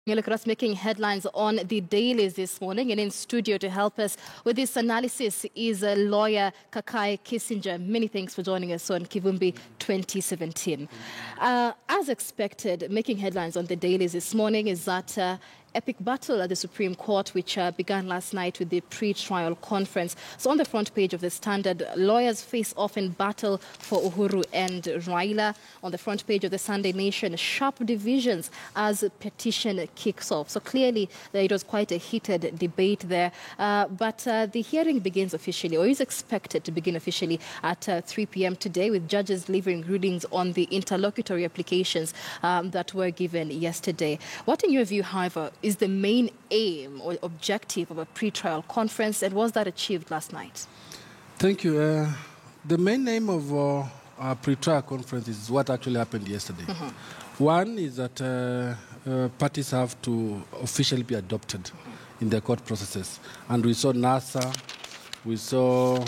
You look at us making headlines on the dailies this morning, and in studio to help us with this analysis is a lawyer Kakai Kissinger. Many thanks for joining us on Kivumbi 2017. As expected, making headlines on the dailies this morning is that epic battle at the Supreme Court, which began last night with the pre-trial conference. So on the front page of the Standard, lawyers face off in battle for Uhuru and Raila. On the front page of the Sunday Nation, sharp divisions as petition kicks off. So clearly it was quite a heated debate there. But the hearing begins officially, or is expected to begin officially at 3 p.m. today, with judges delivering rulings on the interlocutory applications that were given yesterday. What, in your view, however, is the main aim or objective of a pre-trial conference, and was that achieved last night? Thank you. The main aim of our pre-trial conference is what actually happened yesterday. One is that parties have to officially be adopted in the court processes. And we saw NASA, we saw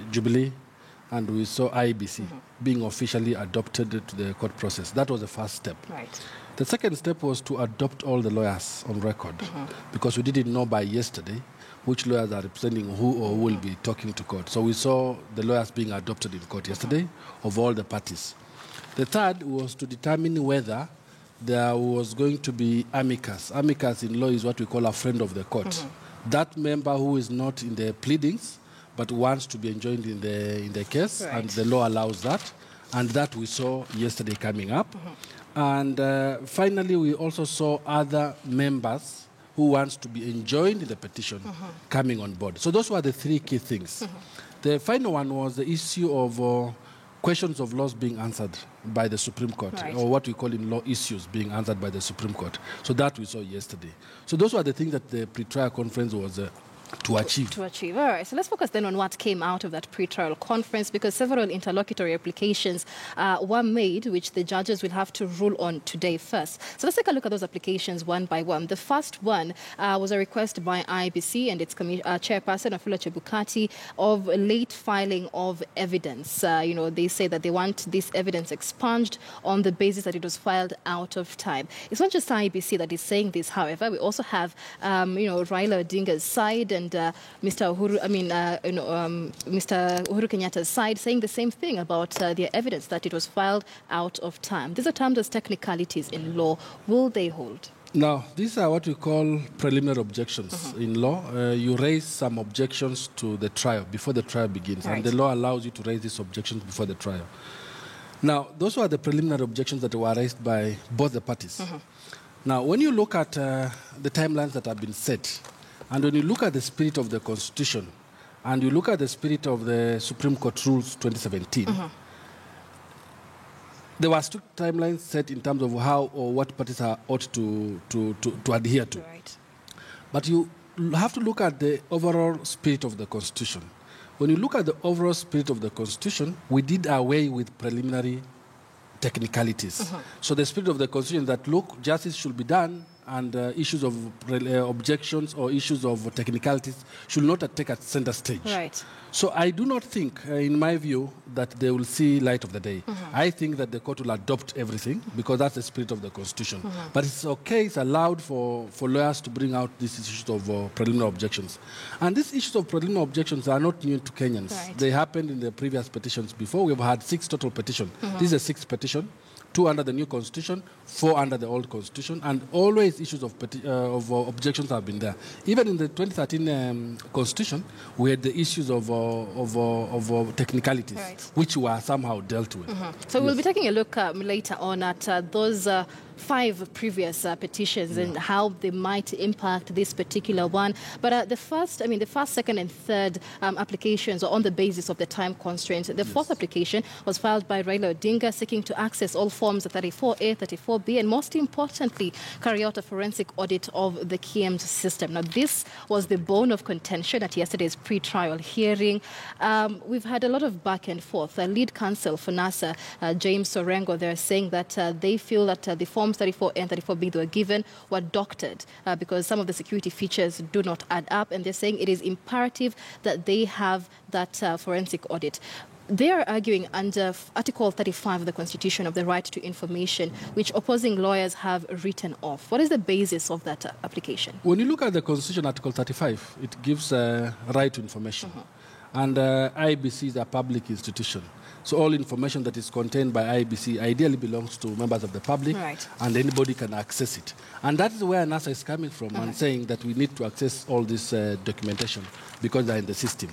Jubilee, and we saw IEBC being officially adopted to the court process. That was the first step. Right. The second step was to adopt all the lawyers on record, because we didn't know by yesterday which lawyers are representing who or who will be talking to court. So we saw the lawyers being adopted in court yesterday of all the parties. The third was to determine whether there was going to be amicus. Amicus in law is what we call a friend of the court. That member who is not in the pleadings but wants to be enjoined in the case, right, and the law allows that. And that we saw yesterday coming up. And finally, we also saw other members who wants to be enjoined in the petition coming on board. So those were the three key things. The final one was the issue of questions of laws being answered by the Supreme Court, right, or what we call in law issues being answered by the Supreme Court. So that we saw yesterday. So those were the things that the pre-trial conference was to achieve. All right. So let's focus then on what came out of that pre-trial conference, because several interlocutory applications were made, which the judges will have to rule on today first. So let's take a look at those applications one by one. The first one was a request by IEBC and its chairperson, Afula Chebukati, of late filing of evidence. They say that they want this evidence expunged on the basis that it was filed out of time. It's not just IEBC that is saying this, however. We also have, Raila Odinga's side and Mr. Uhuru Kenyatta's side saying the same thing about their evidence, that it was filed out of time. These are termed as technicalities in law. Will they hold? Now, these are what we call preliminary objections in law. You raise some objections to the trial before the trial begins, right, and the law allows you to raise these objections before the trial. Now, those were the preliminary objections that were raised by both the parties. Now, when you look at the timelines that have been set, and when you look at the spirit of the Constitution, and you look at the spirit of the Supreme Court Rules 2017, there were strict timelines set in terms of how or what parties ought to adhere to. Right. But you have to look at the overall spirit of the Constitution. When you look at the overall spirit of the Constitution, we did away with preliminary technicalities. So the spirit of the Constitution that, look, justice should be done, and issues of objections or issues of technicalities should not take a center stage. Right. So I do not think, in my view, that they will see light of the day. I think that the court will adopt everything, because that's the spirit of the Constitution. But it's okay, it's allowed for lawyers to bring out these issues of preliminary objections. And these issues of preliminary objections are not new to Kenyans. Right. They happened in the previous petitions before. We've had 6 total petitions. This is a 6th petition. 2 under the new constitution, 4 under the old constitution, and always issues of objections have been there. Even in the 2013 constitution, we had the issues of technicalities, right, which were somehow dealt with. So we'll be taking a look later on at those 5 previous petitions and how they might impact this particular one. But the first, second, and third applications are on the basis of the time constraints. The fourth application was filed by Raila Odinga, seeking to access all forms 34A, 34B, and most importantly, carry out a forensic audit of the KIEMS system. Now, this was the bone of contention at yesterday's pre-trial hearing. We've had a lot of back and forth. The lead counsel for NASA, James Sorengo, they're saying that they feel that the forms 34A and 34B that were given were doctored because some of the security features do not add up, and they're saying it is imperative that they have that forensic audit. They are arguing under Article 35 of the Constitution of the right to information, which opposing lawyers have written off. What is the basis of that application? When you look at the Constitution, Article 35, it gives a right to information. And IBC is a public institution. So all information that is contained by IBC ideally belongs to members of the public, and anybody can access it. And that is where NASA is coming from and saying that we need to access all this documentation because they're in the system.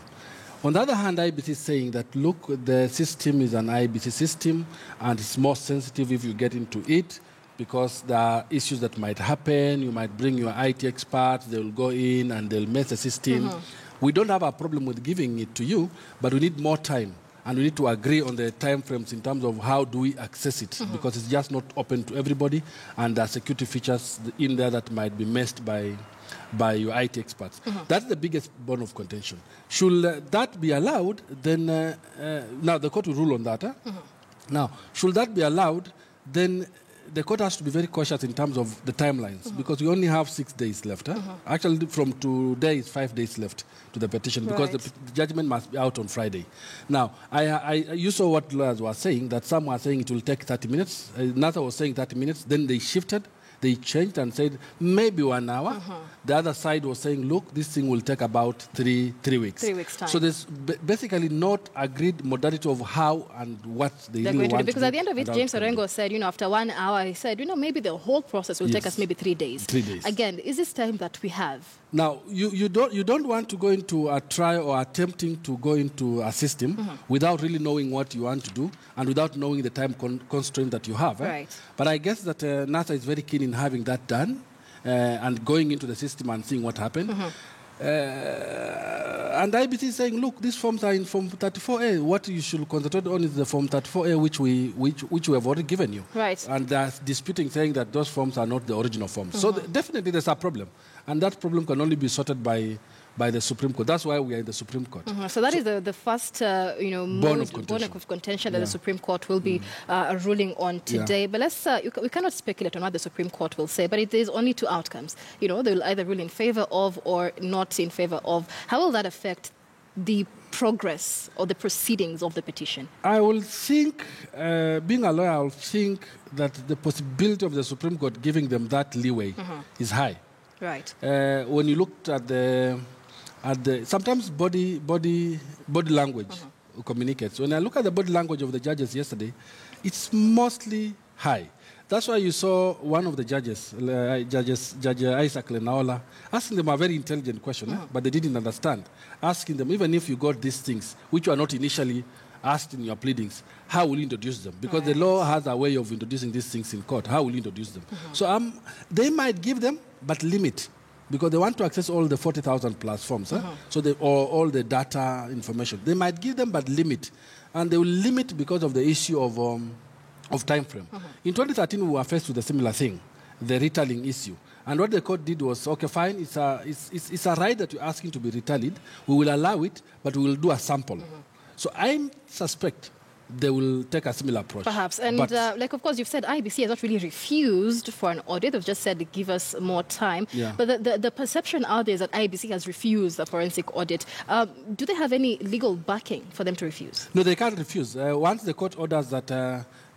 On the other hand, IBC is saying that, look, the system is an IBC system, and it's more sensitive if you get into it because there are issues that might happen. You might bring your IT experts, they'll go in and they'll mess the system. We don't have a problem with giving it to you, but we need more time. And we need to agree on the time frames in terms of how do we access it, because it's just not open to everybody, and there are security features in there that might be messed by your IT experts. That's the biggest bone of contention. Should that be allowed, then now the court will rule on that. Now, should that be allowed, then the court has to be very cautious in terms of the timelines, because we only have 6 days left. Actually, from today is 5 days left to the petition, because the judgment must be out on Friday. Now, you saw what lawyers were saying, that some were saying it will take 30 minutes. Another was saying 30 minutes. Then they shifted. They changed and said maybe 1 hour. The other side was saying, look, this thing will take about three weeks. 3 weeks' time. So there's basically not agreed modality of how and what they really want to do. Because at the end of it, James Orengo said, after 1 hour, he said, maybe the whole process will take us maybe 3 days. 3 days. Again, is this time that we have? Now, you don't want to go into a trial or attempting to go into a system without really knowing what you want to do and without knowing the time constraint that you have. But I guess that NASA is very keen in having that done and going into the system and seeing what happened. And IBC is saying, look, these forms are in Form 34A. What you should concentrate on is the Form 34A, which we have already given you. And they're disputing, saying that those forms are not the original forms. So definitely there's a problem. And that problem can only be sorted by the Supreme Court. That's why we are in the Supreme Court. So that is the first, bone of contention that the Supreme Court will be ruling on today. But we cannot speculate on what the Supreme Court will say, but there's only two outcomes. They will either rule in favor of or not in favor of. How will that affect the progress or the proceedings of the petition? I will think, being a lawyer, I will think that the possibility of the Supreme Court giving them that leeway is high. When you looked at the sometimes body language communicates. When I look at the body language of the judges yesterday, it's mostly high. That's why you saw one of the judges, Judge Isaac Lenaola, asking them a very intelligent question, but they didn't understand. Asking them, even if you got these things, which were not initially asked in your pleadings, how will you introduce them? Because the law has a way of introducing these things in court. How will you introduce them? So they might give them, but limit, because they want to access all the 40,000 plus forms. So all the data information. They might give them, but limit. And they will limit because of the issue of time frame. In 2013, we were faced with a similar thing, the retallying issue. And what the court did was, okay, fine, it's a right that you're asking to be retallied. We will allow it, but we will do a sample. So I suspect they will take a similar approach. Perhaps. And of course, you've said IBC has not really refused for an audit. They've just said, give us more time. But the perception out there is that IBC has refused a forensic audit. Do they have any legal backing for them to refuse? No, they can't refuse. Once the court orders that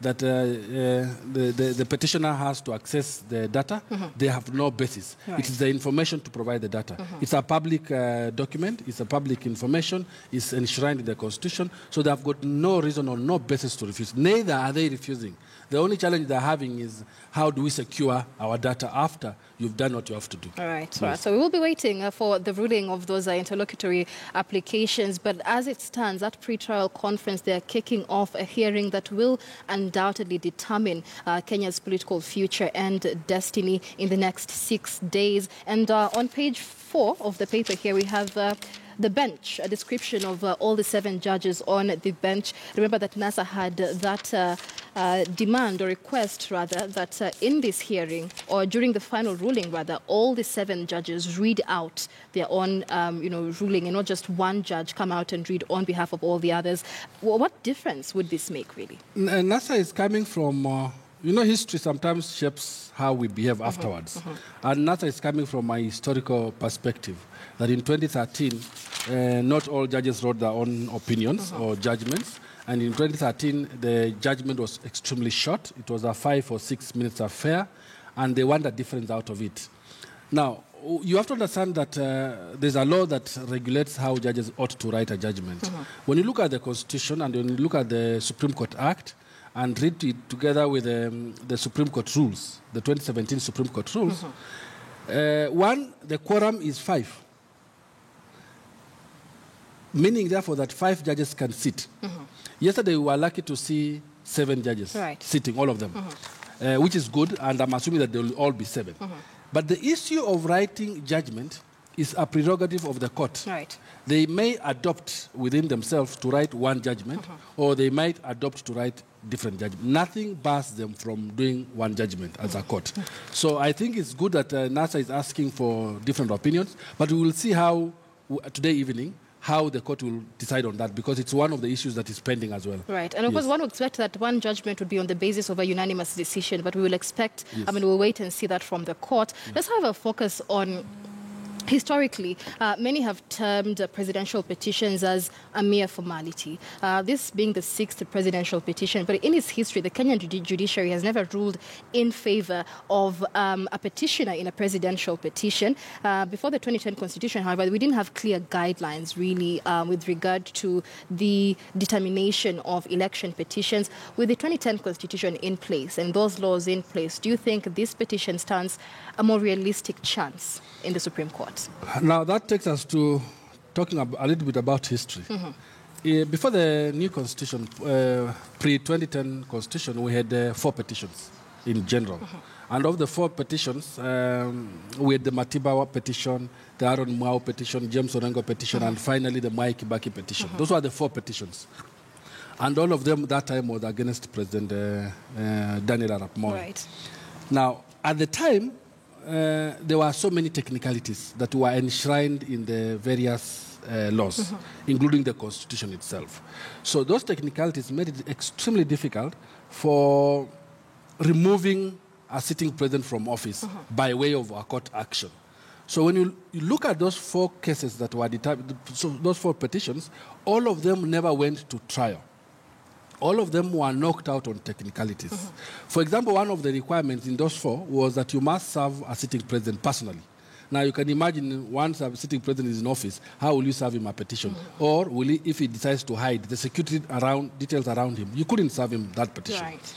the petitioner has to access the data, they have no basis. It is the information to provide the data. It's a public document. It's a public information. It's enshrined in the Constitution. So they have got no reason or no basis to refuse. Neither are they refusing. The only challenge they're having is how do we secure our data after you've done what you have to do. All right. So we will be waiting for the ruling of those interlocutory applications. But as it stands, at pre-trial conference, they're kicking off a hearing that will undoubtedly determine Kenya's political future and destiny in the next 6 days. And on page 4 of the paper here, we have the bench, a description of all the 7 judges on the bench. Remember that NASA had that demand or request, rather, that in this hearing, or during the final ruling, rather, all the 7 judges read out their own, ruling, and not just one judge come out and read on behalf of all the others. What difference would this make, really? NASA is coming from... history sometimes shapes how we behave afterwards. And NASA is coming from a historical perspective, that in 2013, not all judges wrote their own opinions or judgments. And in 2013, the judgment was extremely short. It was a 5 or 6 minutes affair, and they want a difference out of it. Now, you have to understand that there's a law that regulates how judges ought to write a judgment. When you look at the Constitution and when you look at the Supreme Court Act and read it together with the Supreme Court rules, the 2017 Supreme Court rules, one, the quorum is 5. Meaning, therefore, that 5 judges can sit. Yesterday, we were lucky to see 7 judges sitting, all of them, which is good, and I'm assuming that they will all be 7. But the issue of writing judgment is a prerogative of the court. Right. They may adopt within themselves to write one judgment, or they might adopt to write different judgment. Nothing bars them from doing one judgment as a court. So I think it's good that NASA is asking for different opinions, but we will see how, today evening, how the court will decide on that, because it's one of the issues that is pending as well. Right. And of course, one would expect that one judgment would be on the basis of a unanimous decision, but we will expect, we'll wait and see that from the court. Let's have a focus on, historically, many have termed presidential petitions as a mere formality. This being the 6th presidential petition, but in its history, the Kenyan judiciary has never ruled in favor of a petitioner in a presidential petition. Before the 2010 Constitution, however, we didn't have clear guidelines, really, with regard to the determination of election petitions. With the 2010 Constitution in place and those laws in place, do you think this petition stands a more realistic chance in the Supreme Court? Now, that takes us to talking a little bit about history. Before the new constitution, pre-2010 constitution, we had 4 petitions in general. And of the 4 petitions, we had the Matiba petition, the Aaron Mwau petition, James Orengo petition, and finally the Mwai Kibaki petition. Those were the 4 petitions. And all of them that time was against President Daniel Arap Moi. Right. Now, at the time, there were so many technicalities that were enshrined in the various laws, including the Constitution itself. So those technicalities made it extremely difficult for removing a sitting president from office by way of a court action. So when you look at those 4 cases that were determined, so those 4 petitions, all of them never went to trial. All of them were knocked out on technicalities. For example, one of the requirements in those 4 was that you must serve a sitting president personally. Now, you can imagine once a sitting president is in office, how will you serve him a petition? Or will he, if he decides to hide the security details around him, you couldn't serve him that petition. Right.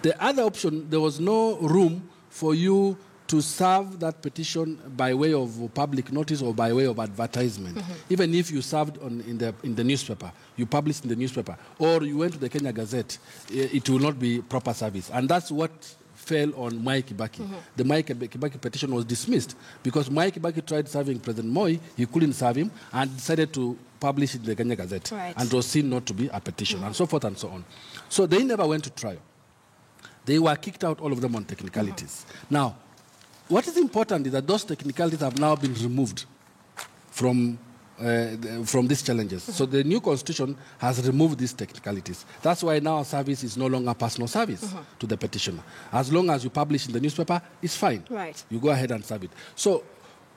The other option, there was no room for you to serve that petition by way of public notice or by way of advertisement. Even if you served in the newspaper, you published in the newspaper, or you went to the Kenya Gazette, it will not be proper service. And that's what fell on Mwai Kibaki. The Mwai Kibaki petition was dismissed because Mwai Kibaki tried serving President Moi, he couldn't serve him, and decided to publish it in the Kenya Gazette. Right. And it was seen not to be a petition, and so forth and so on. So they never went to trial. They were kicked out, all of them, on technicalities. Now, what is important is that those technicalities have now been removed from these challenges. So the new constitution has removed these technicalities. That's why now service is no longer personal service to the petitioner. As long as you publish in the newspaper, it's fine. Right. You go ahead and serve it. So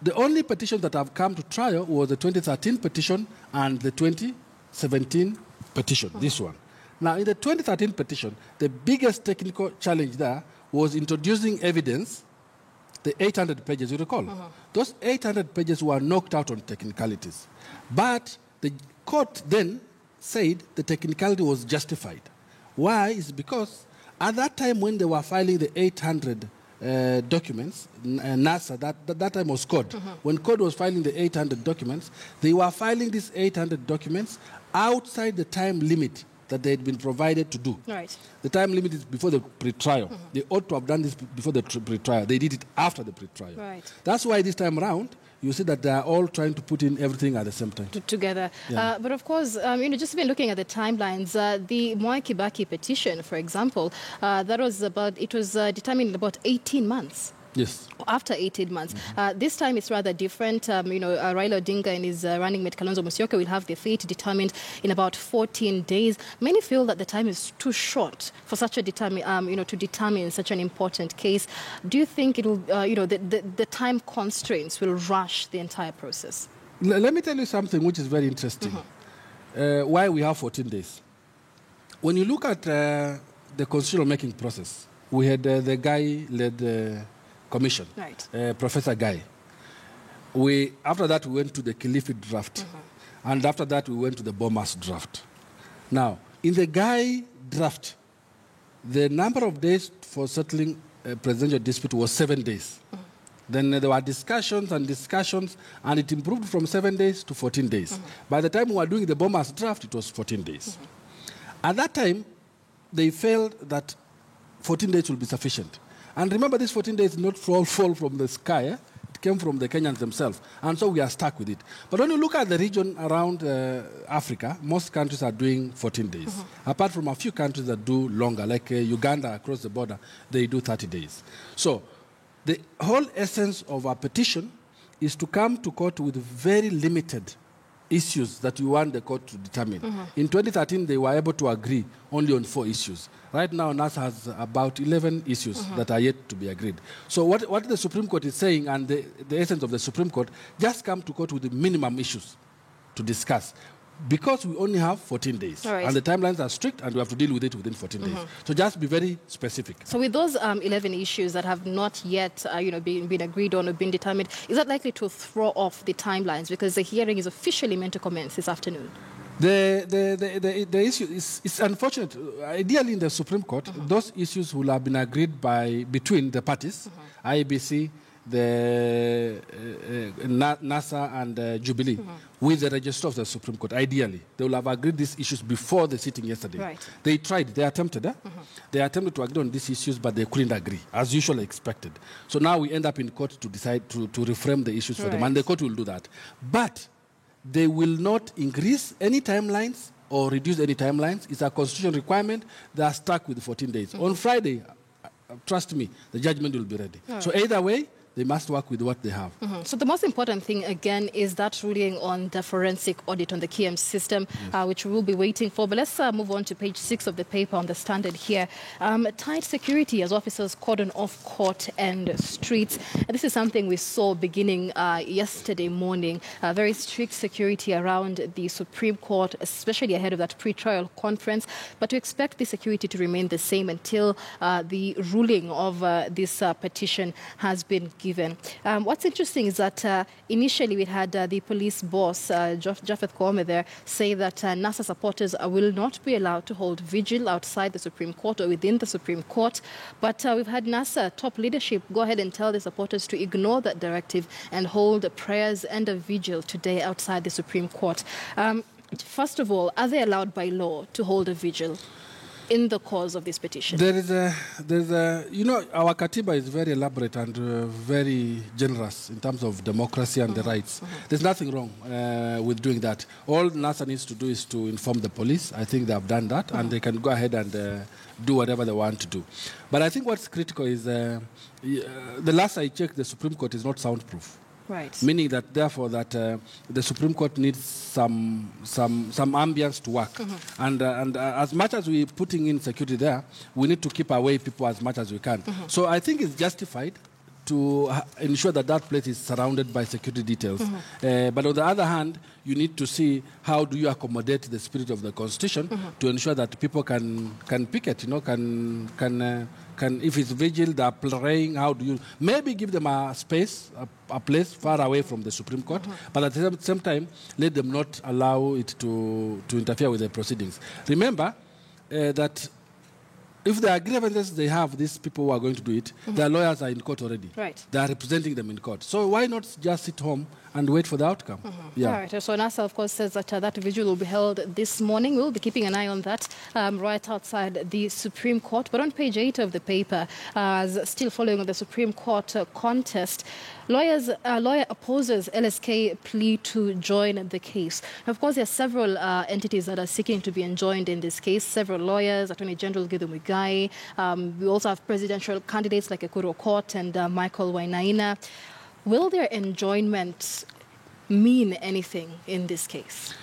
the only petitions that have come to trial was the 2013 petition and the 2017 petition, this one. Now, in the 2013 petition, the biggest technical challenge there was introducing evidence, the 800 pages, you recall? Those 800 pages were knocked out on technicalities. But the court then said the technicality was justified. Why? It's because at that time when they were filing the 800 documents, NASA, that time was CODE. When CODE was filing the 800 documents, they were filing these 800 documents outside the time limit that they had been provided to do. Right. The time limit is before the pre-trial. They ought to have done this before the pre-trial. They did it after the pre-trial. Right. That's why this time around, you see that they are all trying to put in everything at the same time. Together. Yeah. But of course, just been looking at the timelines, the Mwai Kibaki petition, for example, it was determined in about 18 months. Yes. After 18 months. This time it's rather different. Raila Odinga and his running mate Kalonzo Musyoka will have their fate determined in about 14 days. Many feel that the time is too short for such a to determine such an important case. Do you think it will, the time constraints will rush the entire process? Let me tell you something which is very interesting. Why we have 14 days. when you look at the constitutional making process, we had the Guy-led commission, right. Professor Guy. After that, we went to the Kilifi draft. And after that, we went to the Bomas draft. Now, in the Guy draft, the number of days for settling a presidential dispute was 7 days. Then there were discussions, and it improved from 7 days to 14 days. By the time we were doing the Bomas draft, it was 14 days. At that time, they felt that 14 days will be sufficient. And remember, this 14 days did not fall from the sky. It came from the Kenyans themselves. And so we are stuck with it. But when you look at the region around Africa, most countries are doing 14 days. Apart from a few countries that do longer, like Uganda across the border, they do 30 days. So the whole essence of our petition is to come to court with very limited issues that you want the court to determine. In 2013, they were able to agree only on 4 issues. Right now, NASA has about 11 issues that are yet to be agreed. So what the Supreme Court is saying, and the essence of the Supreme Court, just come to court with the minimum issues to discuss. Because we only have 14 days. Right. And the timelines are strict, and we have to deal with it within 14 days. So just be very specific. So with those 11 issues that have not yet been agreed on or been determined, is that likely to throw off the timelines? Because the hearing is officially meant to commence this afternoon. The issue is unfortunate. Ideally, in the Supreme Court, those issues will have been agreed between the parties, IEBC, the NASA and Jubilee, with the registrar of the Supreme Court. Ideally, they will have agreed these issues before the sitting yesterday. Right. They tried, they attempted. They attempted to agree on these issues, but they couldn't agree, as usually expected. So now we end up in court to decide to reframe the issues for them, and the court will do that. But they will not increase any timelines or reduce any timelines. It's a constitutional requirement. They are stuck with 14 days. On Friday, trust me, the judgment will be ready. So either way, they must work with what they have. So the most important thing, again, is that ruling on the forensic audit on the KM system, which we will be waiting for. But let's move on to page 6 of the paper on the Standard here. Tight security as officers cordon off court and streets. And this is something we saw beginning yesterday morning. Very strict security around the Supreme Court, especially ahead of that pre-trial conference. But we expect the security to remain the same until the ruling of this petition has been given. What's interesting is that initially we had the police boss, Japheth Koome there, say that NASA supporters will not be allowed to hold vigil outside the Supreme Court or within the Supreme Court. But we've had NASA top leadership go ahead and tell the supporters to ignore that directive and hold prayers and a vigil today outside the Supreme Court. First of all, are they allowed by law to hold a vigil in the cause of this petition? There's a, our Katiba is very elaborate and very generous in terms of democracy and the rights. There's nothing wrong with doing that. All NASA needs to do is to inform the police. I think they have done that, and they can go ahead and do whatever they want to do. But I think what's critical is the last I checked, the Supreme Court is not soundproof. Right. Meaning that, therefore, that the Supreme Court needs some ambience to work. And as much as we're putting in security there, we need to keep away people as much as we can. So I think it's justified to ensure that that place is surrounded by security details. But on the other hand, you need to see how do you accommodate the spirit of the Constitution to ensure that people can picket, if it's vigil, they're praying, how do you maybe give them a space, a place far away from the Supreme Court, but at the same time, let them not allow it to interfere with the proceedings. Remember that if there are grievances they have, these people who are going to do it, their lawyers are in court already. Right. They are representing them in court. So why not just sit home and wait for the outcome? Yeah. All right. So NASA, of course, says that that vigil will be held this morning. We'll be keeping an eye on that right outside the Supreme Court. But on page 8 of the paper, still following on the Supreme Court contest, lawyer opposes LSK plea to join the case. Now, of course, there are several entities that are seeking to be enjoined in this case. Several lawyers, Attorney General Githu Muigai. We also have presidential candidates like Ekuru Aukot and Michael Wainaina. Will their enjoinment mean anything in this case?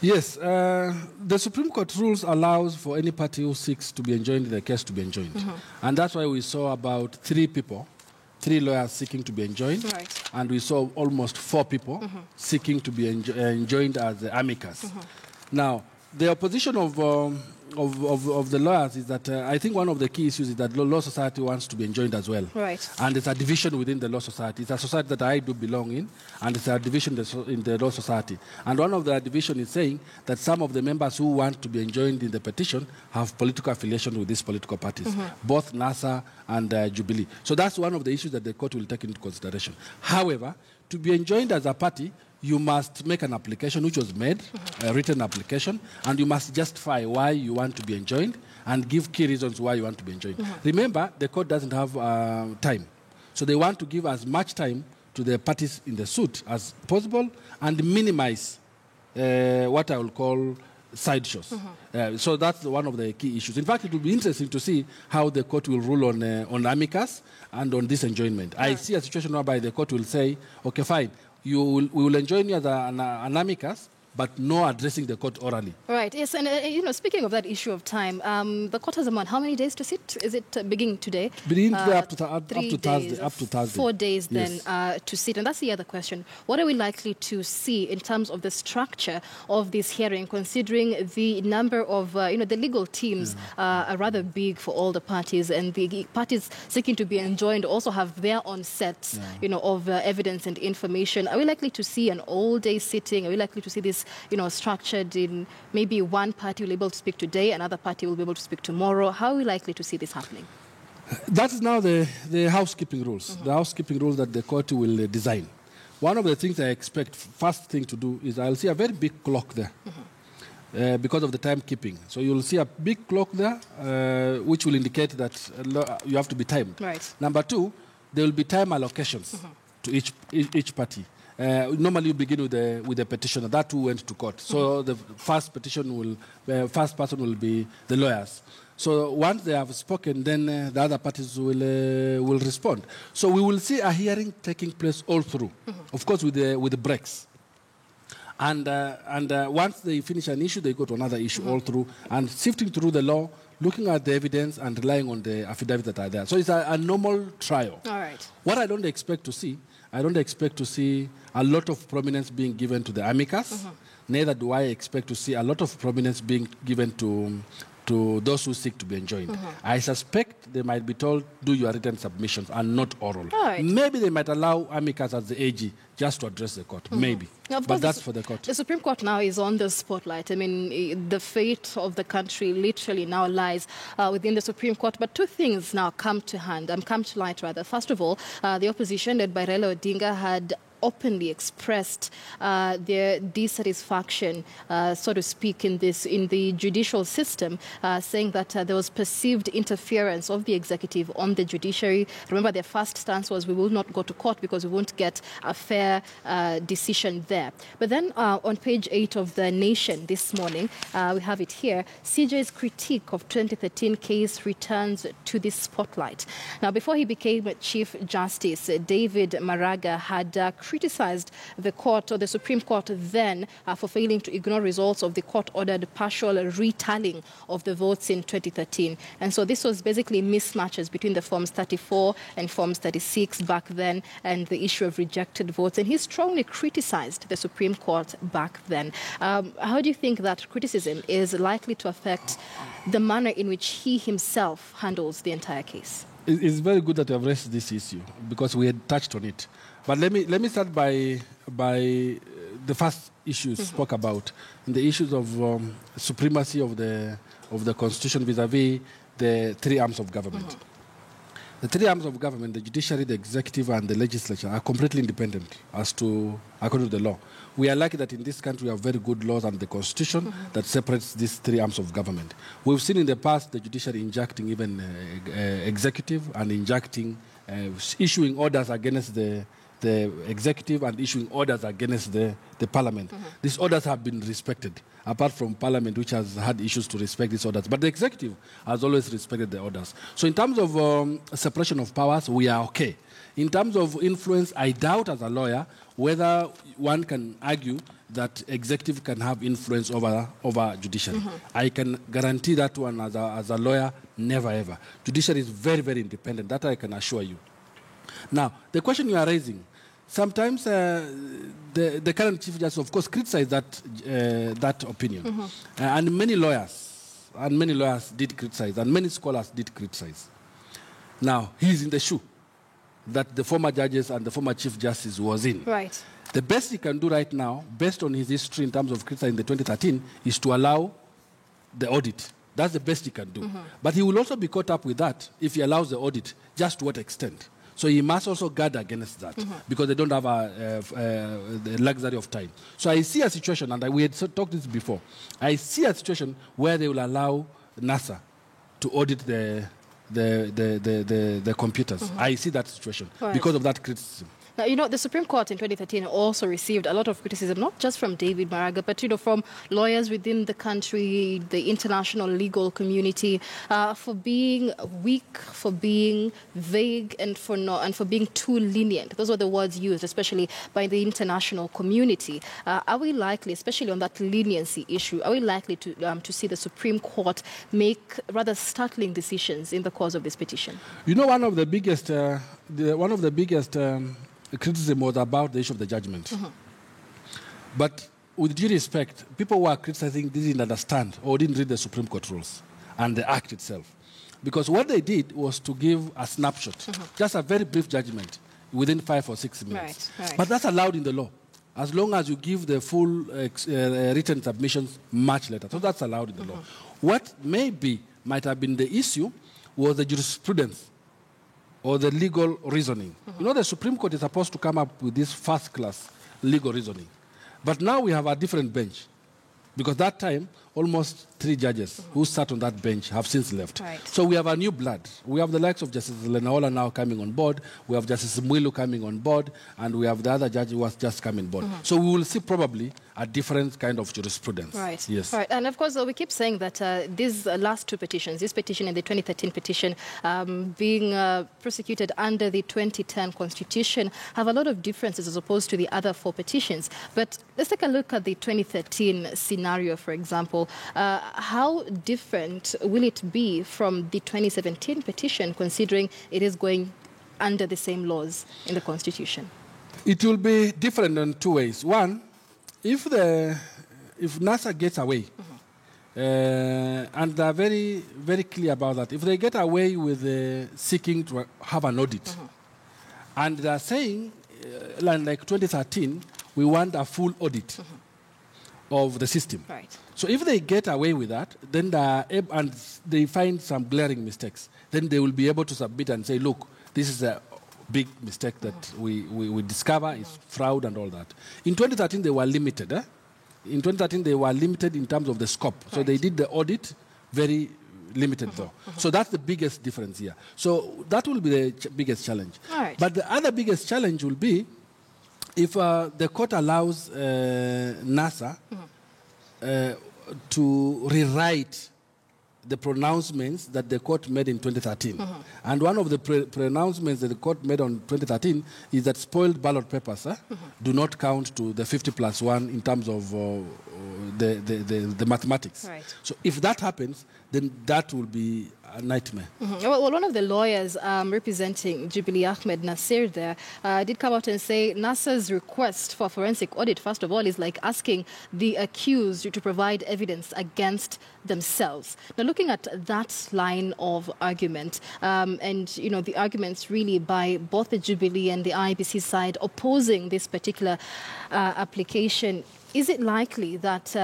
Yes. The Supreme Court rules allows for any party who seeks to be enjoined in the case to be enjoined. And that's why we saw about 3 lawyers seeking to be enjoined. Right. And we saw almost 4 people seeking to be enjoined as the amicus. Now, the opposition of of the lawyers is that I think one of the key issues is that Law Society wants to be enjoined as well. Right. And it's a division within the Law Society. It's a society that I do belong in, and it's a division in the Law Society. And one of the division is saying that some of the members who want to be enjoined in the petition have political affiliation with these political parties, both NASA and Jubilee. So that's one of the issues that the court will take into consideration. However, to be enjoined as a party, you must make an application, which was made, a written application, and you must justify why you want to be enjoined and give key reasons why you want to be enjoined. Remember, the court doesn't have time. So they want to give as much time to the parties in the suit as possible and minimize what I will call sideshows. So that's one of the key issues. In fact, it will be interesting to see how the court will rule on amicus and on this enjoinment. I see a situation whereby the court will say, okay, fine, we will enjoin you as an amicus, but no addressing the court orally. Right. Yes, and speaking of that issue of time, the court has how many days to sit? Is it beginning today? Beginning today up to Thursday. 4 days then Yes. to sit. And that's the other question. What are we likely to see in terms of the structure of this hearing, considering the number of, the legal teams are rather big for all the parties, and the parties seeking to be enjoined also have their own sets, of evidence and information. Are we likely to see an all-day sitting? Are we likely to see this structured in maybe one party will be able to speak today, another party will be able to speak tomorrow? How are we likely to see this happening? That is now the housekeeping rules, the housekeeping rules that the court will design. One of the things I expect, first thing to do, is I'll see a very big clock there because of the timekeeping. So you'll see a big clock there, which will indicate that you have to be timed. Right. Number two, there will be time allocations to each party. Normally, you begin with the petitioner. That who went to court. So the first person will be the lawyers. So once they have spoken, then the other parties will respond. So we will see a hearing taking place all through, of course, with the breaks. And once they finish an issue, they go to another issue all through, and sifting through the law, looking at the evidence and relying on the affidavits that are there. So it's a normal trial. All right. What I don't expect to see a lot of prominence being given to the amicus. Neither do I expect to see a lot of prominence being given to those who seek to be enjoined. I suspect they might be told, do your written submissions and not oral. Right. Maybe they might allow amicus as the AG just to address the court. Maybe. Now, but that's for the court. The Supreme Court now is on the spotlight. I mean, the fate of the country literally now lies within the Supreme Court. But two things now come to light. First of all, the opposition led by Raila Odinga had openly expressed their dissatisfaction, so to speak, in the judicial system, saying that there was perceived interference of the executive on the judiciary. Remember, their first stance was, we will not go to court because we won't get a fair decision there. But then on page 8 of The Nation this morning, we have it here, CJ's critique of 2013 case returns to the spotlight. Now, before he became Chief Justice, David Maraga had criticized the court, or the Supreme Court then, for failing to ignore results of the court-ordered partial retallying of the votes in 2013. And so this was basically mismatches between the Forms 34 and Forms 36 back then, and the issue of rejected votes. And he strongly criticized the Supreme Court back then. How do you think that criticism is likely to affect the manner in which he himself handles the entire case? It's very good that you have raised this issue because we had touched on it. But let me start by the first issue you spoke about, the issues of supremacy of the Constitution vis-a-vis the three arms of government. The three arms of government, the judiciary, the executive, and the legislature, are completely independent according to the law. We are lucky that in this country we have very good laws and the Constitution that separates these three arms of government. We've seen in the past the judiciary injecting even executive and issuing orders against the executive and issuing orders against the parliament. These orders have been respected, apart from parliament, which has had issues to respect these orders. But the executive has always respected the orders. So in terms of separation of powers, we are okay. In terms of influence, I doubt as a lawyer whether one can argue that executive can have influence over judiciary. I can guarantee that one as a lawyer, never ever. Judiciary is very, very independent. That I can assure you. Now, the question you are raising, sometimes the current Chief Justice, of course, criticized that opinion. And many lawyers and many lawyers did criticize, and many scholars did criticize. Now, he's in the shoe that the former judges and the former Chief Justice was in. Right. The best he can do right now, based on his history in terms of criticizing the 2013, is to allow the audit. That's the best he can do. But he will also be caught up with that if he allows the audit, just to what extent. So he must also guard against that because they don't have the luxury of time. So I see a situation, and we had talked this before, I see a situation where they will allow NASA to audit the computers. I see that situation because of that criticism. Now, you know, the Supreme Court in 2013 also received a lot of criticism, not just from David Maraga, but, you know, from lawyers within the country, the international legal community, for being weak, for being vague, and for being too lenient. Those were the words used, especially by the international community. Are we likely, especially on that leniency issue, are we likely to see the Supreme Court make rather startling decisions in the course of this petition? You know, one of the biggest criticism was about the issue of the judgment. But with due respect, people who are criticizing didn't understand or didn't read the Supreme Court rules and the Act itself. Because what they did was to give a snapshot, just a very brief judgment within 5 or 6 minutes. Right. But that's allowed in the law, as long as you give the full written submissions much later. So that's allowed in the law. What might have been the issue was the jurisprudence or the legal reasoning. You know, the Supreme Court is supposed to come up with this first-class legal reasoning. But now we have a different bench, because that time, almost 3 judges who sat on that bench have since left. Right. So we have a new blood. We have the likes of Justice Lenaola now coming on board. We have Justice Mwilu coming on board. And we have the other judge who has just come on board. So we will see probably a different kind of jurisprudence. Right. Yes. Right. And of course, we keep saying that these last 2 petitions, this petition and the 2013 petition, being prosecuted under the 2010 Constitution, have a lot of differences as opposed to the other 4 petitions. But let's take a look at the 2013 scenario, for example. How different will it be from the 2017 petition, considering it is going under the same laws in the Constitution? It will be different in 2 ways. One, if NASA gets away, and they're very, very clear about that, if they get away with seeking to have an audit, and they're saying, like 2013, we want a full audit of the system. Right. So if they get away with that, then and they find some glaring mistakes, then they will be able to submit and say, look, this is a big mistake that we discover, is fraud and all that. In 2013, they were limited. In 2013, they were limited in terms of the scope. So they did the audit very limited, though. So that's the biggest difference here. So that will be the biggest challenge. Right. But the other biggest challenge will be if the court allows NASA to rewrite the pronouncements that the court made in 2013. And one of the pronouncements that the court made on 2013 is that spoiled ballot papers do not count to the 50+1 in terms of the mathematics. Right. So if that happens, then that will be a nightmare. Well, one of the lawyers representing Jubilee, Ahmed Nasir, there did come out and say NASA's request for forensic audit, first of all, is like asking the accused to provide evidence against themselves. Now, looking at that line of argument, and you know the arguments really by both the Jubilee and the IEBC side opposing this particular application. Is it likely that,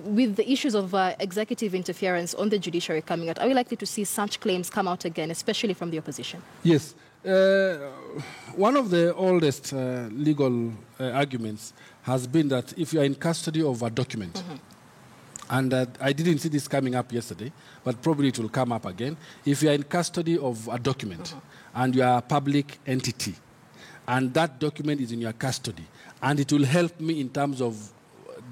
with the issues of executive interference on the judiciary coming out, are we likely to see such claims come out again, especially from the opposition? Yes. One of the oldest legal arguments has been that if you are in custody of a document, and I didn't see this coming up yesterday, but probably it will come up again. If you are in custody of a document and you are a public entity, and that document is in your custody, and it will help me in terms of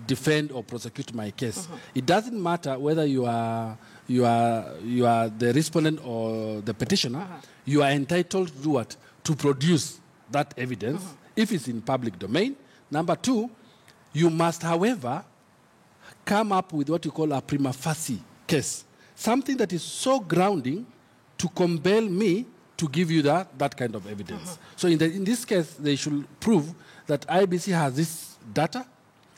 defend or prosecute my case. It doesn't matter whether you are the respondent or the petitioner. You are entitled to do what? To produce that evidence if it's in public domain. Number 2, you must, however, come up with what you call a prima facie case, something that is so grounding to compel me to give you that kind of evidence. So in this case, they should prove that IEBC has this data,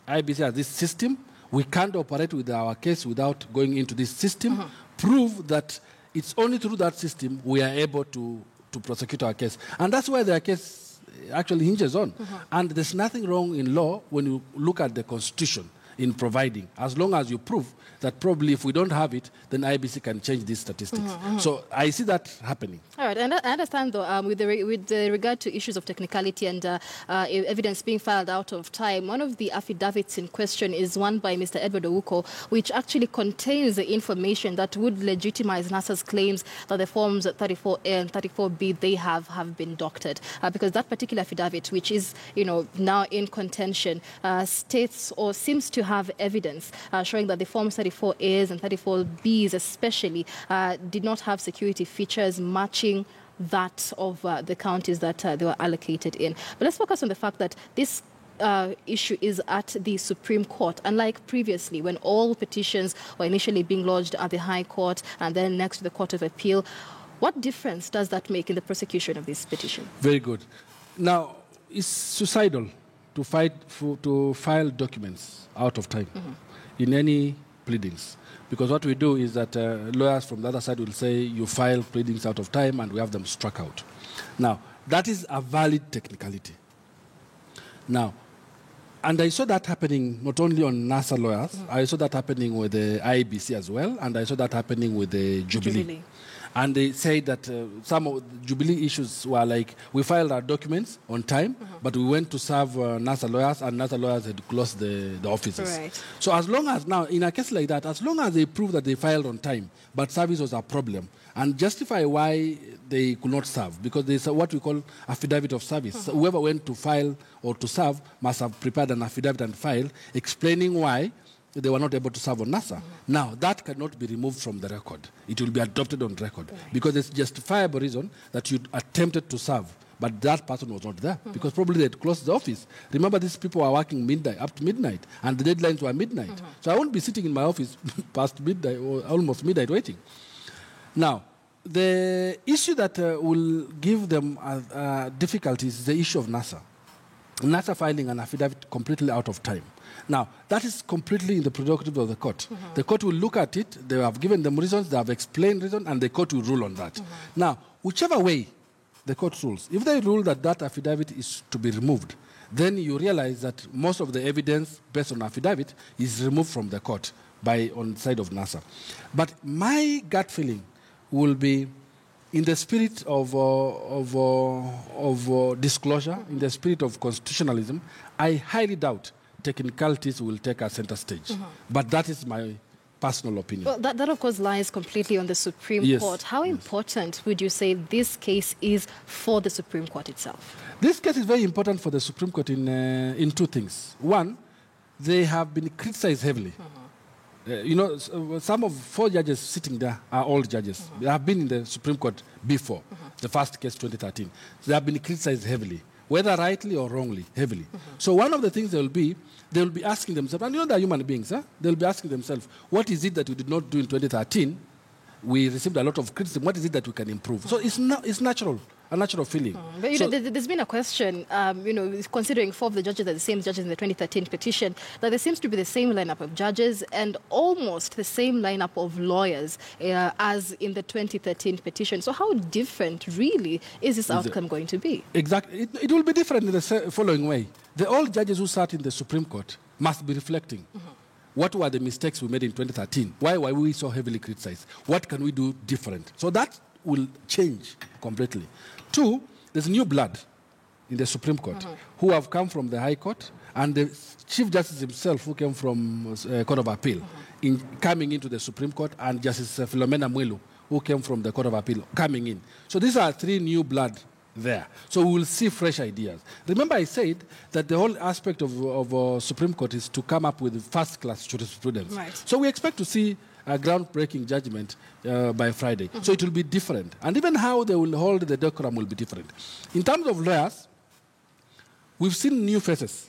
IEBC has this system We can't operate with our case without going into this system, prove that it's only through that system we are able to prosecute our case. And that's where their case actually hinges on. And there's nothing wrong in law when you look at the Constitution in providing, as long as you prove that probably if we don't have it, then IBC can change these statistics. So I see that happening. All right, and I understand though, with regard to issues of technicality and evidence being filed out of time, one of the affidavits in question is one by Mr. Edward Ouko, which actually contains the information that would legitimize NASA's claims that the forms 34A and 34B they have been doctored, because that particular affidavit, which is now in contention, states or seems to have evidence showing that the forms 34As and 34Bs especially did not have security features matching that of the counties that they were allocated in. But let's focus on the fact that this issue is at the Supreme Court, unlike previously when all petitions were initially being lodged at the High Court and then next to the Court of Appeal. What difference does that make in the prosecution of this petition? Very good. Now, it's suicidal to file documents out of time in any pleadings. Because what we do is that lawyers from the other side will say, you file pleadings out of time and we have them struck out. Now, that is a valid technicality. Now, and I saw that happening not only on NASA lawyers, I saw that happening with the IBC as well, and I saw that happening with the Jubilee. And they say that some of the Jubilee issues were like, we filed our documents on time, but we went to serve NASA lawyers, and NASA lawyers had closed the offices. Right. So as long as now, in a case like that, as long as they prove that they filed on time, but service was a problem, and justify why they could not serve, because there's what we call affidavit of service. So whoever went to file or to serve must have prepared an affidavit and file explaining why they were not able to serve on NASA. Now, that cannot be removed from the record. It will be adopted on record because it's justifiable reason that you attempted to serve, but that person was not there because probably they had closed the office. Remember, these people were working midnight, up to midnight, and the deadlines were midnight. So I won't be sitting in my office past midnight or almost midnight waiting. Now, the issue that will give them difficulties is the issue of NASA. NASA filing an affidavit completely out of time. Now, that is completely in the prerogative of the court. The court will look at it, they have given them reasons, they have explained reasons, and the court will rule on that. Now, whichever way the court rules, if they rule that that affidavit is to be removed, then you realize that most of the evidence based on affidavit is removed from the court on the side of NASA. But my gut feeling will be, in the spirit of disclosure, in the spirit of constitutionalism, I highly doubt technicalities will take a center stage. But that is my personal opinion. Well, that of course lies completely on the Supreme Court. How important would you say this case is for the Supreme Court itself? This case is very important for the Supreme Court in two things. One, they have been criticized heavily. Some of 4 judges sitting there are old judges. They have been in the Supreme Court before, the first case 2013. They have been criticized heavily, whether rightly or wrongly, heavily. So one of the things they will be asking themselves, and they're human beings, they'll be asking themselves, what is it that we did not do in 2013? We received a lot of criticism. What is it that we can improve? So it's natural. A natural feeling. But there's been a question, considering 4 of the judges are the same judges in the 2013 petition, that there seems to be the same lineup of judges and almost the same lineup of lawyers as in the 2013 petition. So how different, really, is this outcome going to be? Exactly. It will be different in the following way. The old judges who sat in the Supreme Court must be reflecting. What were the mistakes we made in 2013? Why were we so heavily criticized? What can we do different? So that will change completely. 2, there's new blood in the Supreme Court who have come from the High Court, and the Chief Justice himself who came from Court of Appeal coming into the Supreme Court, and Justice Philomena Mwilu who came from the Court of Appeal coming in. So these are 3 new blood there. So we will see fresh ideas. Remember I said that the whole aspect of Supreme Court is to come up with first-class jurisprudence. Right. So we expect to see a groundbreaking judgment by Friday. So it will be different. And even how they will hold the decorum will be different. In terms of lawyers, we've seen new faces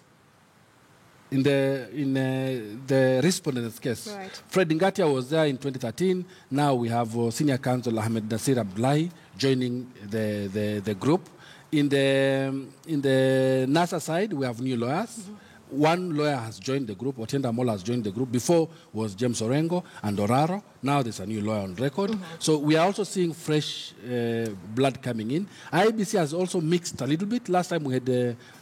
in the respondent's case. Right. Fred Ngatia was there in 2013. Now we have Senior Counsel Ahmed Nasir Abdullahi joining the group. In the NASA side, we have new lawyers. one lawyer has joined the group. Otienda Amolo has joined the group. Before was James Orengo and Oraro. Now there's a new lawyer on record. So we are also seeing fresh blood coming in. IEBC has also mixed a little bit. Last time we had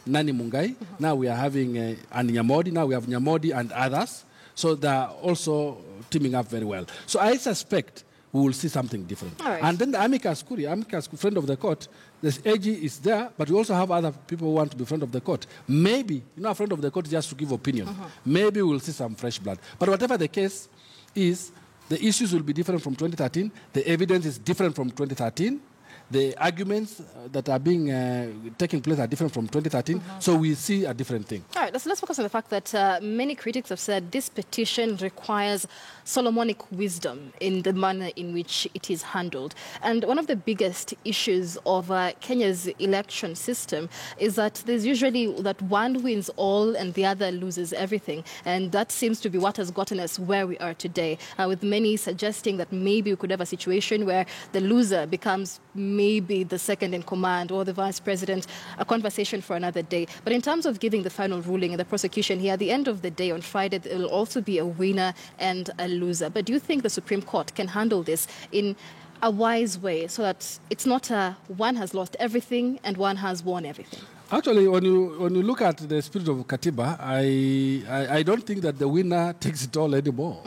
Nani Mungai. Now we are having and Nyamodi. Now we have Nyamodi and others. So they are also teaming up very well. So I suspect we will see something different. All right. And then the amicus curiae, friend of the court, the AG is there, but we also have other people who want to be friend of the court. Maybe, a friend of the court is just to give opinion. Maybe we'll see some fresh blood. But whatever the case is, the issues will be different from 2013. The evidence is different from 2013. The arguments that are being taking place are different from 2013. So we see a different thing. All right, let's focus on the fact that many critics have said this petition requires Solomonic wisdom in the manner in which it is handled. And one of the biggest issues of Kenya's election system is that there's usually that one wins all and the other loses everything. And that seems to be what has gotten us where we are today, with many suggesting that maybe we could have a situation where the loser becomes maybe the second in command or the vice president, a conversation for another day. But in terms of giving the final ruling in the prosecution here, at the end of the day on Friday, there will also be a winner and a loser. But do you think the Supreme Court can handle this in a wise way so that it's not one has lost everything and one has won everything? Actually, when you look at the spirit of Katiba, I don't think that the winner takes it all anymore,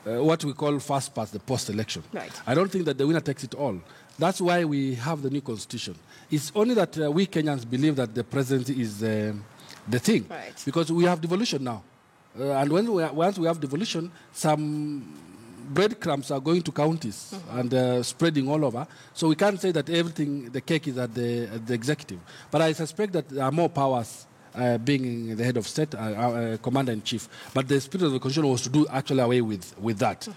what we call fast pass, the post-election. Right. I don't think that the winner takes it all. That's why we have the new constitution. It's only that we Kenyans believe that the presidency is the thing. Right. Because we have devolution now. And once we have devolution, some breadcrumbs are going to counties and spreading all over. So we can't say that everything, the cake is at the executive. But I suspect that there are more powers being the head of state, commander-in-chief. But the spirit of the constitution was to do actually away with that.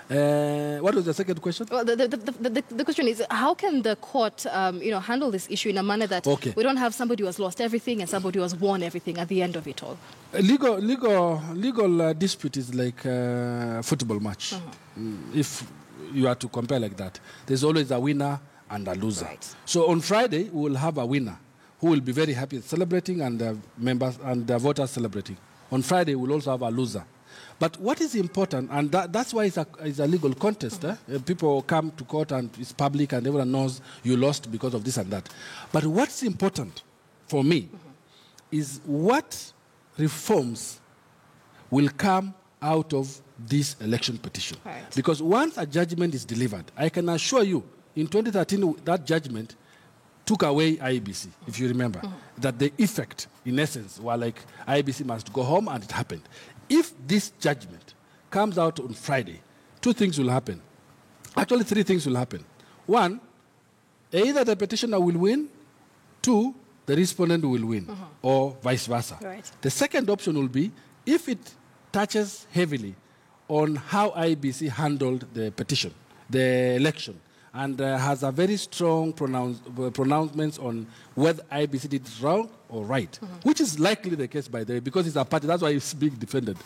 What was the second question? Well, the question is, how can the court handle this issue in a manner that we don't have somebody who has lost everything and somebody who has won everything at the end of it all? A legal dispute is like a football match. If you are to compare like that, there's always a winner and a loser. Right. So on Friday, we will have a winner who will be very happy celebrating and the members and the voters celebrating. On Friday, we'll also have a loser. But what is important, and that's why it's a legal contest. People come to court and it's public and everyone knows you lost because of this and that. But what's important for me is what reforms will come out of this election petition. Right. Because once a judgment is delivered, I can assure you, in 2013, that judgment took away IEBC, if you remember, that the effect, in essence, were like IEBC must go home, and it happened. If this judgment comes out on Friday, two things will happen. Actually, three things will happen. One, either the petitioner will win. Two, the respondent will win, or vice versa. Right. The second option will be if it touches heavily on how IEBC handled the petition, the election, and has a very strong pronouncements on whether IEBC did wrong or right, which is likely the case, by the way, because it's a party. That's why it's being defended.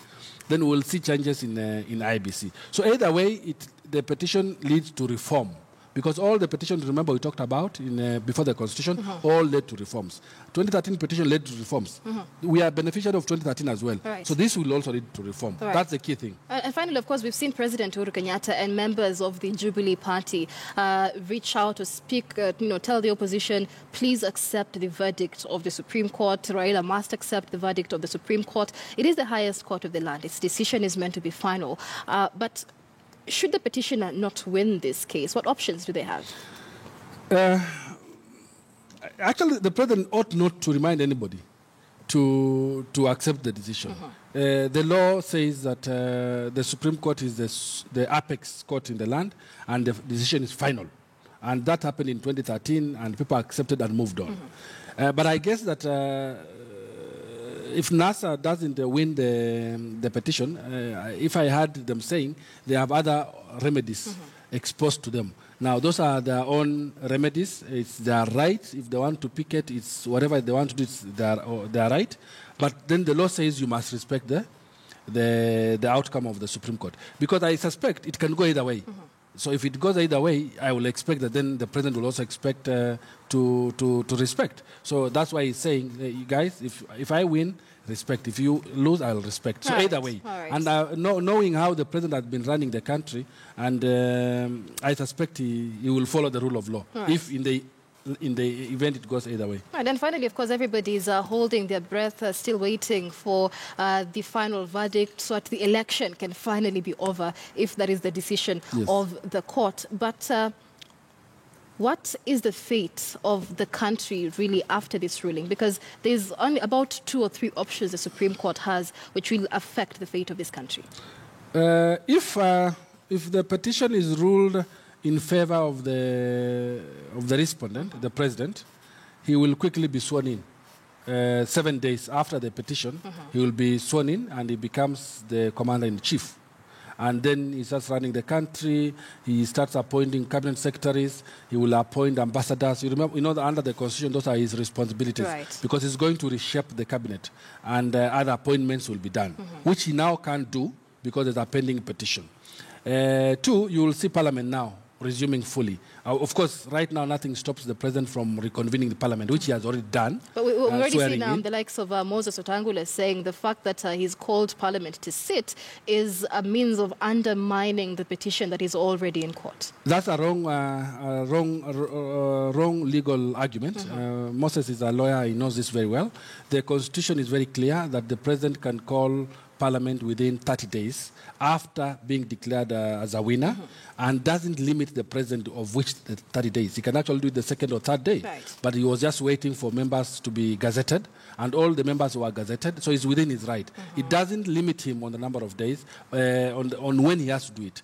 Then we'll see changes in IEBC. So either way, the petition leads to reform. Because all the petitions, remember, we talked about before the Constitution, all led to reforms. 2013 petition led to reforms. We are beneficiary of 2013 as well. Right. So this will also lead to reform. Right. That's the key thing. And finally, of course, we've seen President Uhuru Kenyatta and members of the Jubilee Party reach out to speak, tell the opposition, please accept the verdict of the Supreme Court. Raila must accept the verdict of the Supreme Court. It is the highest court of the land. Its decision is meant to be final. But should the petitioner not win this case, what options do they have? Actually, the president ought not to remind anybody to accept the decision. The law says that the Supreme Court is the apex court in the land, and the decision is final. And that happened in 2013, and people accepted and moved on. But I guess that if NASA doesn't win the petition, if I heard them saying they have other remedies exposed to them. Now, those are their own remedies. It's their right. If they want to picket, it's whatever they want to do, it's their right. But then the law says you must respect the outcome of the Supreme Court. Because I suspect it can go either way. So if it goes either way, I will expect that then the president will also expect to respect. So that's why he's saying, you guys, if I win, respect. If you lose, I'll respect. So either way. And knowing how the president has been running the country, and I suspect he will follow the rule of law. If in the event it goes either way. And then finally, of course, everybody is holding their breath, still waiting for the final verdict so that the election can finally be over if that is the decision of the court. But what is the fate of the country really after this ruling? Because there's only about 2 or 3 options the Supreme Court has which will affect the fate of this country. If the petition is ruled in favor of the respondent, the president, he will quickly be sworn in. 7 days after the petition, he will be sworn in and he becomes the commander-in-chief. And then he starts running the country. He starts appointing cabinet secretaries. He will appoint ambassadors. You remember, under the constitution, those are his responsibilities. Right. Because he's going to reshape the cabinet, and other appointments will be done, which he now can't do because there's a pending petition. 2, you will see Parliament now resuming fully. Of course, right now, nothing stops the president from reconvening the parliament, which he has already done. But we already see now the likes of Moses Wetangula saying the fact that he's called parliament to sit is a means of undermining the petition that is already in court. That's a wrong legal argument. Moses is a lawyer. He knows this very well. The constitution is very clear that the president can call Parliament within 30 days after being declared as a winner, and doesn't limit the president of which the 30 days. He can actually do it the 2nd or 3rd day. Right. But he was just waiting for members to be gazetted, and all the members were gazetted, so he's within his right. It doesn't limit him on the number of days, on when he has to do it.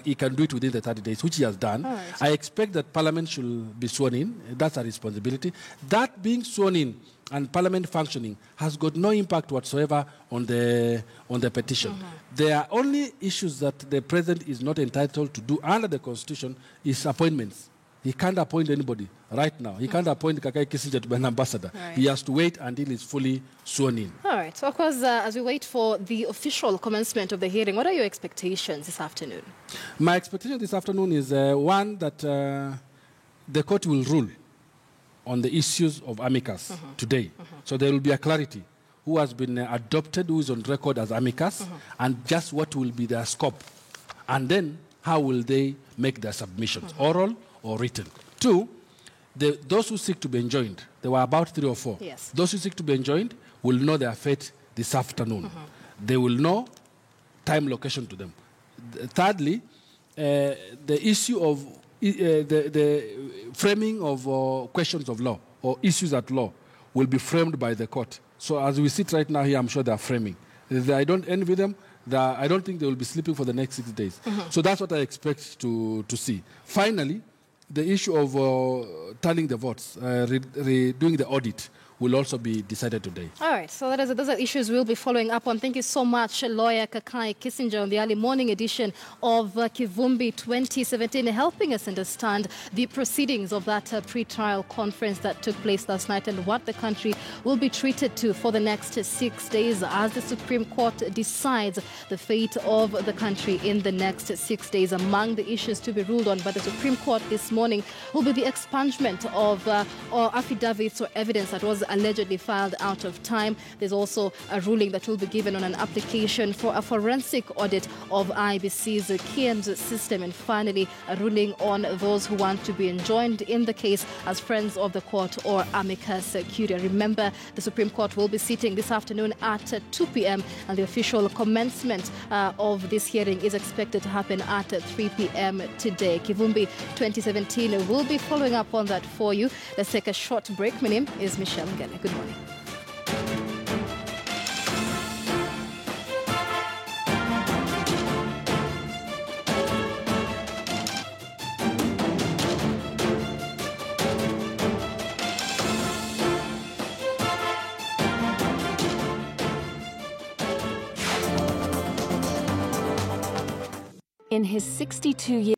He can do it within the 30 days, which he has done. Right. I expect that Parliament should be sworn in. That's a responsibility. That being sworn in and Parliament functioning has got no impact whatsoever on the petition. There are only issues that the president is not entitled to do under the Constitution is appointments. He can't appoint anybody right now. He can't appoint Kakai Kissinger to be an ambassador. Right. He has to wait until he's fully sworn in. All right. So, of course, as we wait for the official commencement of the hearing, what are your expectations this afternoon? My expectation this afternoon is, one, that the court will rule on the issues of amicus today. So there will be a clarity who has been adopted, who is on record as amicus, and just what will be their scope. And then how will they make their submissions, oral or written. 2, those who seek to be enjoined, there were about 3 or 4. Yes. Those who seek to be enjoined will know their fate this afternoon. They will know time, location to them. Thirdly, the issue of the framing of questions of law or issues at law will be framed by the court. So as we sit right now here, I'm sure they are framing. I don't envy them. I don't think they will be sleeping for the next 6 days. So that's what I expect to see. Finally, the issue of tallying the votes, doing the audit, will also be decided today. All right, so those are issues we'll be following up on. Thank you so much, lawyer Kakai Kissinger, on the early morning edition of Kivumbi 2017, helping us understand the proceedings of that pre-trial conference that took place last night and what the country will be treated to for the next 6 days as the Supreme Court decides the fate of the country in the next 6 days. Among the issues to be ruled on by the Supreme Court this morning will be the expungement of affidavits or evidence that was allegedly filed out of time. There's also a ruling that will be given on an application for a forensic audit of IBC's KIEMS system. And finally, a ruling on those who want to be enjoined in the case as friends of the court or amicus curiae. Remember, the Supreme Court will be sitting this afternoon at 2 p.m. and the official commencement of this hearing is expected to happen at 3 p.m. today. Kivumbi 2017 will be following up on that for you. Let's take a short break. My name is Michelle. Good morning. In his 62 years